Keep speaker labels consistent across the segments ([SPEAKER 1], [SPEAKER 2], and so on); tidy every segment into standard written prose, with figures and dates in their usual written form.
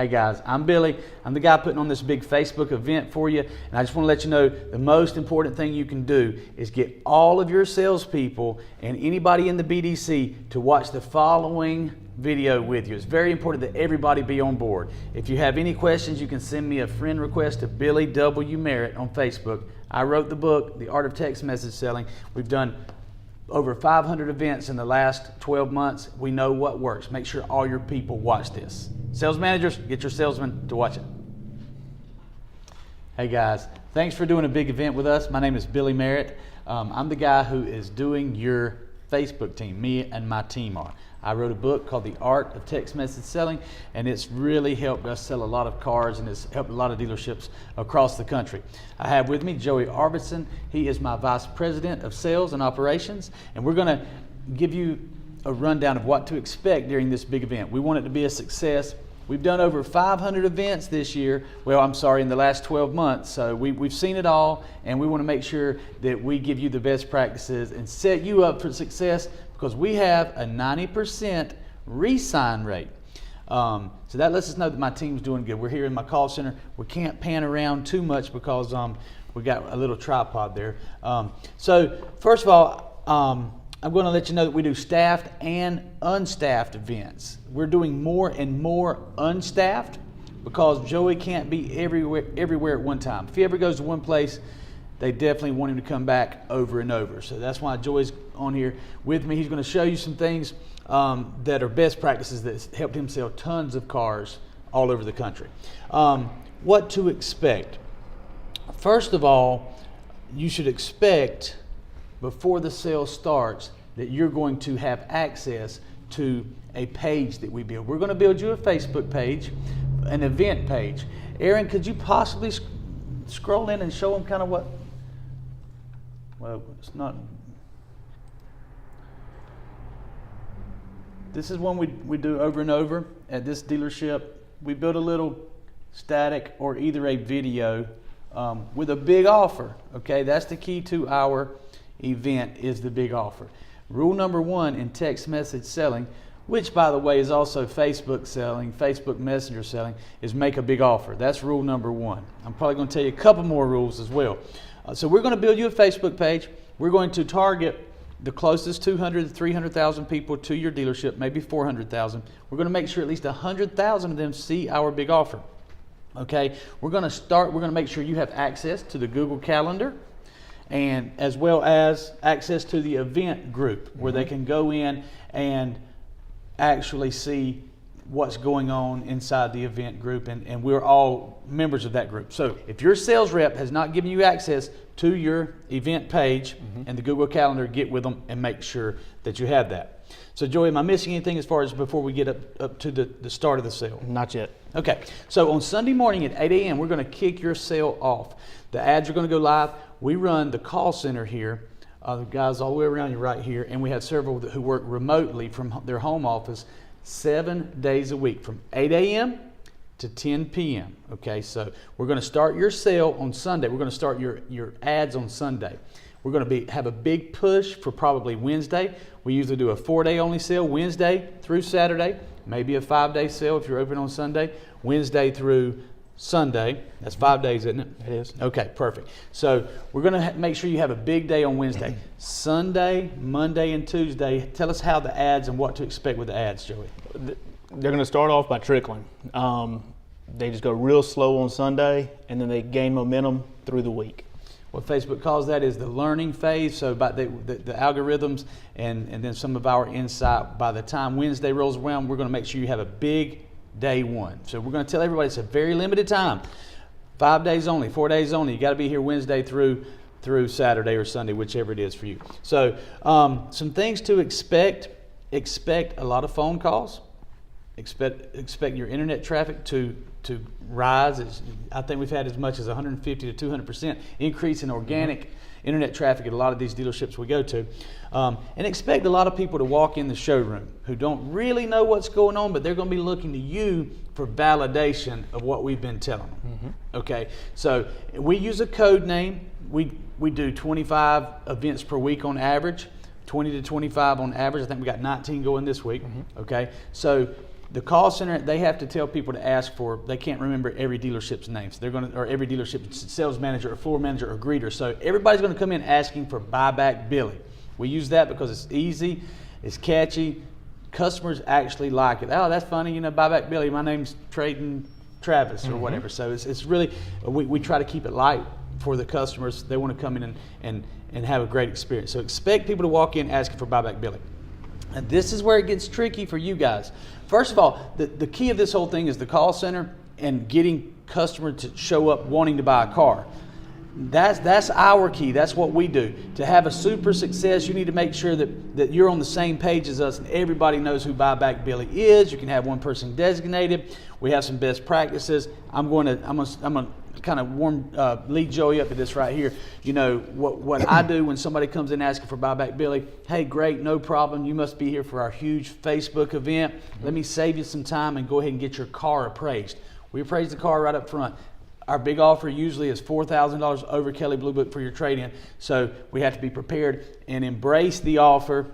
[SPEAKER 1] Hey guys, I'm Billy. I'm the guy putting on this big Facebook event for you, and I just want to let you know the most important thing you can do is get all of your salespeople and anybody in the BDC to watch the following video with you. It's very important that everybody be on board. If you have any questions, you can send me a friend request to Billy W. Merritt on Facebook. I wrote the book, The Art of Text Message Selling. We've done over 500 events in the last 12 months. We know what works. Make sure all your people watch this. Sales managers, get your salesmen to watch it. Hey guys, thanks for doing a big event with us. My name is Billy Merritt. I'm the guy who is doing your Facebook team. Me and my team are. I wrote a book called The Art of Text Message Selling, and it's really helped us sell a lot of cars, and it's helped a lot of dealerships across the country. I have with me Joey Arvidson. He is my Vice President of Sales and Operations, and we're going to give you a rundown of what to expect during this big event. We want it to be a success. We've done over 500 events this year. Well, I'm sorry, in the last 12 months. So we've seen it all, and we want to make sure that we give you the best practices and set you up for success, because we have a 90% re-sign rate. So that lets us know that my team's doing good. We're here in my call center. We can't pan around too much because we got a little tripod there. So first of all, I'm going to let you know that we do staffed and unstaffed events. We're doing more and more unstaffed because Joey can't be everywhere at one time. If he ever goes to one place, they definitely want him to come back over and over. So that's why Joey's on here with me. He's going to show you some things that are best practices that helped him sell tons of cars all over the country. What to expect? First of all, you should expect before the sale starts that you're going to have access to a page that we build. We're going to build you a Facebook page, an event page. Aaron, could you possibly scroll in and show them kind of what? Well, it's not. This is one we do over and over at this dealership. We build a little static or either a video with a big offer. Okay, that's the key to our event, is the big offer. Rule number one in text message selling, which by the way is also Facebook selling, Facebook Messenger selling, is make a big offer. That's rule number one. I'm probably going to tell you a couple more rules as well. So we're going to build you a Facebook page. We're going to target the closest 200 to 300,000 people to your dealership, maybe 400,000. We're going to make sure at least 100,000 of them see our big offer. Okay, we're going to make sure you have access to the Google Calendar, and as well as access to the event group where they can go in and actually see what's going on inside the event group, and we're all members of that group. So if your sales rep has not given you access to your event page and the Google Calendar, get with them and make sure that you have that. So Joey, am I missing anything as far as before we get up to the start of the sale?
[SPEAKER 2] Not yet.
[SPEAKER 1] Okay, so on Sunday morning at 8 a.m., we're going to kick your sale off. The ads are going to go live. We run the call center here, the guys all the way around you right here, and we have several who work remotely from their home office 7 days a week from 8 a.m. to 10 p.m. Okay, so we're going to start your sale on Sunday. We're going to start your ads on Sunday. We're going to have a big push for probably Wednesday. We usually do a 4-day only sale, Wednesday through Saturday, maybe a 5-day sale if you're open on Sunday, Wednesday through Sunday. That's 5 days, isn't it?
[SPEAKER 2] It is.
[SPEAKER 1] Okay, perfect. So we're going to make sure you have a big day on Wednesday. Sunday, Monday, and Tuesday. Tell us how the ads and what to expect with the ads, Joey.
[SPEAKER 2] They're going to start off by trickling. They just go real slow on Sunday, and then they gain momentum through the week.
[SPEAKER 1] What Facebook calls that is the learning phase. So by the algorithms and then some of our insight, by the time Wednesday rolls around, we're going to make sure you have a big day one. So we're going to tell everybody it's a very limited time. 5 days only, 4 days only. You got to be here Wednesday through Saturday or Sunday, whichever it is for you. So some things to expect. Expect a lot of phone calls. Expect your internet traffic to rise. I think we've had as much as 150 to 200% increase in organic internet traffic at a lot of these dealerships we go to. And expect a lot of people to walk in the showroom who don't really know what's going on, but they're going to be looking to you for validation of what we've been telling them. Okay, so we use a code name. We do 25 events per week on average, 20 to 25 on average. I think we got 19 going this week. Okay, so The call center, they have to tell people to ask for, they can't remember every dealership's names. They're going to, or every dealership sales manager or floor manager or greeter. So everybody's going to come in asking for Buyback Billy. We use that because it's easy, it's catchy. Customers actually like it. Oh, that's funny, Buyback Billy. My name's Trayton Travis or whatever. So it's really, we try to keep it light for the customers. They want to come in and have a great experience. So expect people to walk in asking for Buyback Billy. And this is where it gets tricky for you guys. First of all, the key of this whole thing is the call center and getting customers to show up wanting to buy a car. That's our key. That's what we do. To have a super success, you need to make sure that you're on the same page as us and everybody knows who Buyback Billy is. You can have one person designated. We have some best practices. I'm going to kind of lead Joey up to this right here. What I do when somebody comes in asking for Buyback Billy, hey, great, no problem. You must be here for our huge Facebook event. Let me save you some time and go ahead and get your car appraised. We appraise the car right up front. Our big offer usually is $4,000 over Kelley Blue Book for your trade-in. So we have to be prepared and embrace the offer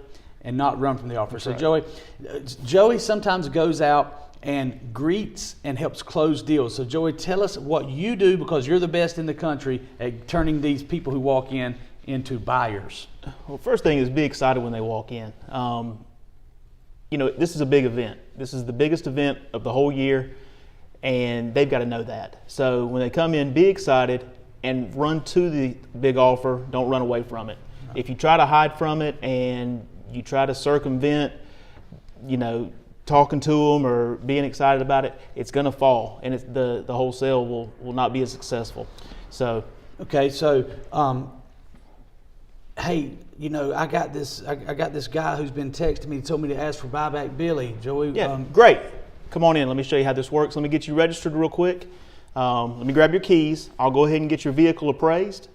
[SPEAKER 1] and not run from the offer. That's so right. Joey sometimes goes out and greets and helps close deals. So Joey, tell us what you do, because you're the best in the country at turning these people who walk in into buyers.
[SPEAKER 2] Well, first thing is be excited when they walk in. This is a big event. This is the biggest event of the whole year. And they've got to know that. So when they come in, be excited and run to the big offer. Don't run away from it. Right. If you try to hide from it and you try to circumvent, talking to them or being excited about it, it's going to fall, and the whole sale will not be as successful. So,
[SPEAKER 1] okay, so hey, I got this guy who's been texting me, told me to ask for Buyback Billy. Joey,
[SPEAKER 2] yeah, great. Come on in. Let me show you how this works. Let me get you registered real quick. Let me grab your keys. I'll go ahead and get your vehicle appraised,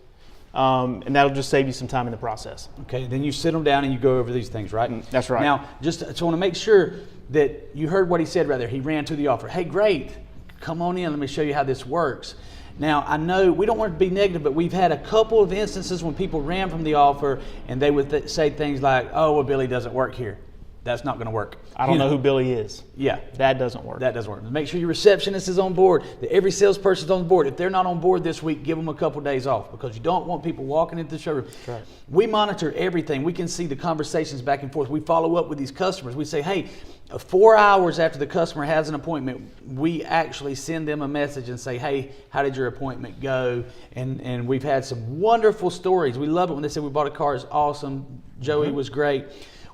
[SPEAKER 2] and that'll just save you some time in the process.
[SPEAKER 1] Okay, then you sit them down and you go over these things, right?
[SPEAKER 2] That's right.
[SPEAKER 1] Now, just I want to make sure that you heard what he said right there. He ran to the offer. Hey, great. Come on in. Let me show you how this works. Now, I know we don't want to be negative, but we've had a couple of instances when people ran from the offer and they would say things like, oh, well, Billy doesn't work here. That's not going to work.
[SPEAKER 2] I don't know who Billy is.
[SPEAKER 1] Yeah.
[SPEAKER 2] That doesn't work.
[SPEAKER 1] That doesn't work. Make sure your receptionist is on board, that every salesperson's on board. If they're not on board this week, give them a couple days off, because you don't want people walking into the showroom.
[SPEAKER 2] That's right.
[SPEAKER 1] We monitor everything. We can see the conversations back and forth. We follow up with these customers. We say, hey, 4 hours after the customer has an appointment, we actually send them a message and say, hey, how did your appointment go? And we've had some wonderful stories. We love it when they say we bought a car. It's awesome. Joey was great.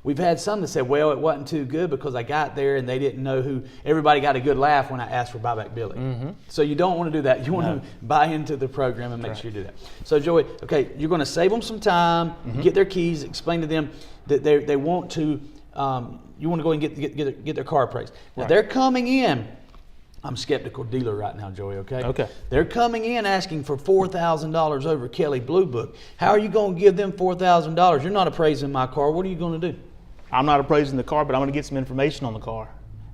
[SPEAKER 1] We've had some that said, well, it wasn't too good because I got there and they didn't know who. Everybody got a good laugh when I asked for Buyback Billy. Mm-hmm. So you don't want to do that. You want to buy into the program and make sure you do that. So Joey, okay, you're going to save them some time, get their keys, explain to them that they want to, you want to go and get their car appraised. Now they're coming in. I'm skeptical dealer right now, Joey, okay?
[SPEAKER 2] Okay.
[SPEAKER 1] They're coming in asking for $4,000 over Kelley Blue Book. How are you going to give them $4,000? You're not appraising my car. What are you going to do?
[SPEAKER 2] I'm not appraising the car, but I'm going to get some information on the car.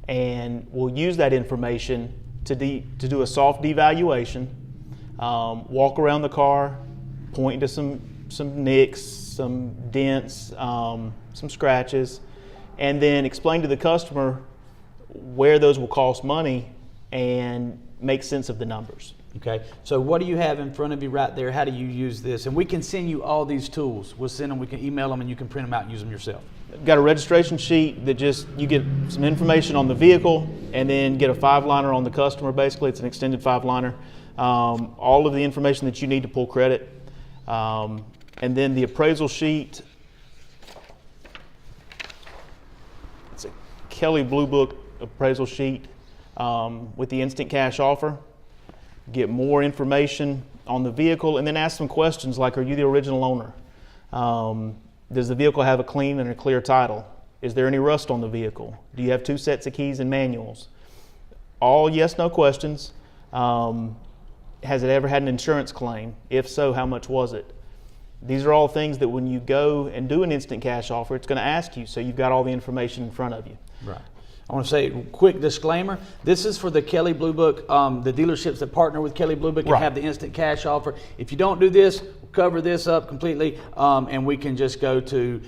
[SPEAKER 2] And we'll use that information to do a soft devaluation, walk around the car, point to some nicks, some dents, some scratches, and then explain to the customer where those will cost money and make sense of the numbers.
[SPEAKER 1] Okay, so what do you have in front of you right there? How do you use this? And we can send you all these tools. We'll send them, we can email them, and you can print them out and use them yourself.
[SPEAKER 2] Got a registration sheet that you get some information on the vehicle and then get a 5-liner on the customer. Basically, it's an extended 5-liner. All of the information that you need to pull credit. And then the appraisal sheet. It's a Kelley Blue Book appraisal sheet with the instant cash offer. Get more information on the vehicle and then ask some questions like, are you the original owner? Does the vehicle have a clean and a clear title? Is there any rust on the vehicle? Do you have 2 sets of keys and manuals? All yes, no questions. Has it ever had an insurance claim? If so, how much was it? These are all things that when you go and do an instant cash offer, it's going to ask you, so you've got all the information in front of you.
[SPEAKER 1] Right. I want to say a quick disclaimer. This is for the Kelley Blue Book, the dealerships that partner with Kelley Blue Book and have the instant cash offer. If you don't do this, cover this up completely, and we can just go to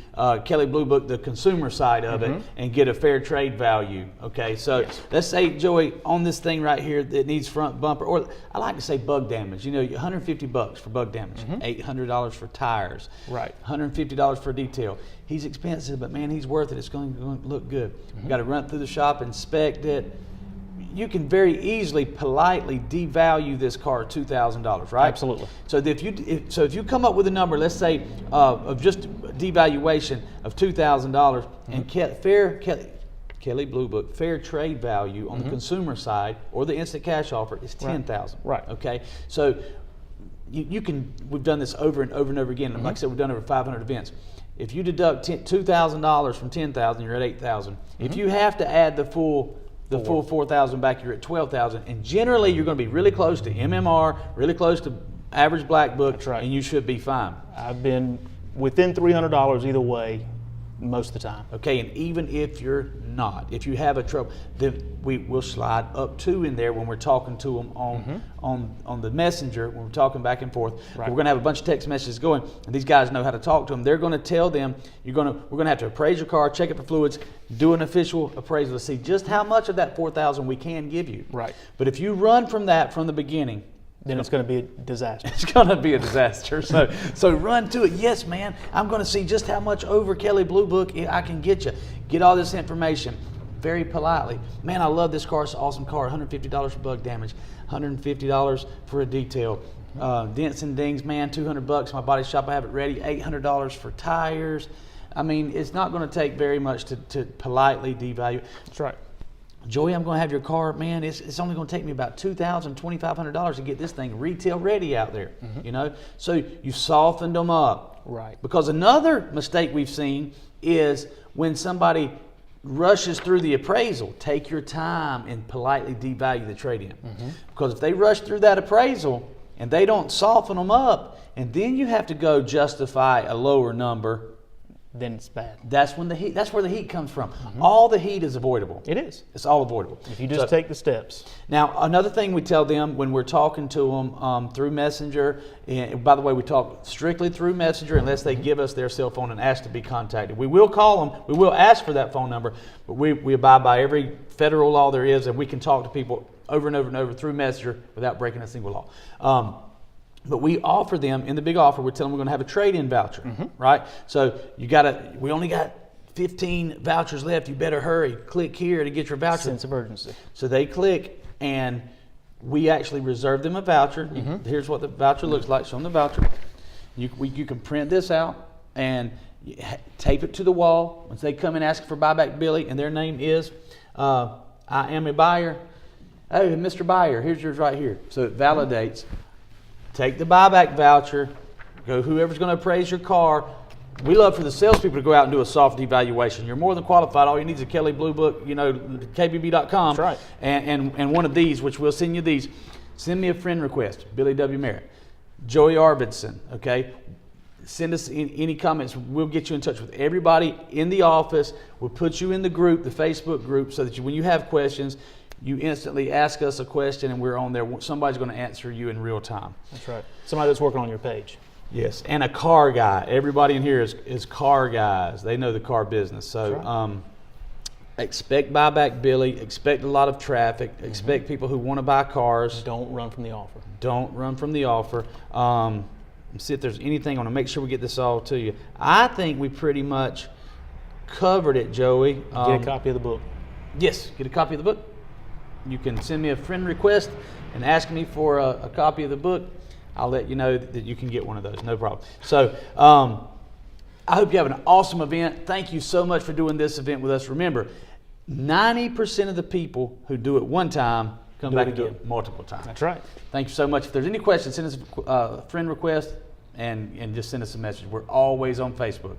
[SPEAKER 1] Kelly Blue Book, the consumer side of it, and get a fair trade value. Okay, so let's say, Joey, on this thing right here that needs front bumper, or I like to say bug damage. You know, $150 for bug damage, $800 for tires,
[SPEAKER 2] Right.
[SPEAKER 1] $150 for detail. He's expensive, but man, he's worth it. It's going to look good. We got to run through the shop, inspect it. You can very easily, politely devalue this car $2,000, right?
[SPEAKER 2] Absolutely.
[SPEAKER 1] So if you come up with a number, let's say of just devaluation of $2,000, and Kelly Blue Book fair trade value on the consumer side or the instant cash offer is $10,000.
[SPEAKER 2] Right.
[SPEAKER 1] Okay. So you can. We've done this over and over and over again. Like I said, we've done over 500 events. If you deduct $2,000 from $10,000, you're at $8,000. If you have to add the full $4,000 back, you're at $12,000. And generally, you're going to be really close to MMR, really close to average black book,
[SPEAKER 2] That's right.
[SPEAKER 1] and you should be fine.
[SPEAKER 2] I've been within $300 either way most of the time.
[SPEAKER 1] Okay, and even if you're not, if you have a trouble, then we will slide up to in there when we're talking to them on the messenger, when we're talking back and forth.
[SPEAKER 2] Right.
[SPEAKER 1] We're going to have a bunch of text messages going, and these guys know how to talk to them. They're going to tell them we're going to have to appraise your car, check it for fluids, do an official appraisal to see just how much of that $4,000 we can give you.
[SPEAKER 2] Right.
[SPEAKER 1] But if you run from that from the beginning,
[SPEAKER 2] Then it's going to be a disaster.
[SPEAKER 1] it's going to be a disaster. So run to it. Yes, man, I'm going to see just how much over Kelly Blue Book I can get you. Get all this information very politely. Man, I love this car. It's an awesome car. $150 for bug damage, $150 for a detail. Dents and dings, man, $200. My body shop, I have it ready. $800 for tires. I mean, it's not going to take very much to politely devalue.
[SPEAKER 2] That's right.
[SPEAKER 1] Joey, I'm going to have your car, man. It's only going to take me about $2,000, $2,500 to get this thing retail ready out there. You know, so you softened them up.
[SPEAKER 2] Right.
[SPEAKER 1] Because another mistake we've seen is when somebody rushes through the appraisal. Take your time and politely devalue the trade-in. Because if they rush through that appraisal and they don't soften them up, and then you have to go justify a lower number,
[SPEAKER 2] then it's bad.
[SPEAKER 1] that's where the heat comes from. All the heat is avoidable.
[SPEAKER 2] It is.
[SPEAKER 1] It's all avoidable.
[SPEAKER 2] If you just take the steps.
[SPEAKER 1] Now, another thing we tell them when we're talking to them through Messenger, and by the way, we talk strictly through Messenger unless they give us their cell phone and ask to be contacted. We will call them, we will ask for that phone number, but we abide by every federal law there is, and we can talk to people over and over and over through Messenger without breaking a single law. But we offer them, in the big offer, we're telling them we're going to have a trade-in voucher, right? So we only got 15 vouchers left. You better hurry. Click here to get your voucher.
[SPEAKER 2] Sense of urgency.
[SPEAKER 1] So they click, and we actually reserve them a voucher. Here's what the voucher looks like. Show them the voucher. You can print this out and tape it to the wall. Once they come and ask for Buyback Billy, and their name is I am a buyer. Hey, Mr. Buyer, here's yours right here. So it validates. Take the buyback voucher, go whoever's going to appraise your car. We love for the salespeople to go out and do a soft evaluation. You're more than qualified. All you need is a Kelly Blue Book, KBB.com.
[SPEAKER 2] That's right.
[SPEAKER 1] And one of these, which we'll send you these. Send me a friend request, Billy W. Merritt. Joey Arvidson, okay? Send us any comments. We'll get you in touch with everybody in the office. We'll put you in the group, the Facebook group, so that when you have questions, you instantly ask us a question and we're on there. Somebody's going to answer you in real time.
[SPEAKER 2] That's right. Somebody that's working on your page.
[SPEAKER 1] Yes, and a car guy. Everybody in here is car guys. They know the car business. So
[SPEAKER 2] right.
[SPEAKER 1] Expect Buyback Billy. Expect a lot of traffic. Expect people who want to buy cars.
[SPEAKER 2] Don't run from the offer.
[SPEAKER 1] Don't run from the offer. See if there's anything. I want to make sure we get this all to you. I think we pretty much covered it, Joey.
[SPEAKER 2] Get a copy of the book.
[SPEAKER 1] Yes, get a copy of the book. You can send me a friend request and ask me for a copy of the book. I'll let you know that you can get one of those, no problem. So I hope you have an awesome event. Thank you so much for doing this event with us. Remember, 90% of the people who do it one time come back and do it multiple times.
[SPEAKER 2] That's right.
[SPEAKER 1] Thank you so much. If there's any questions, send us a friend request and just send us a message. We're always on Facebook.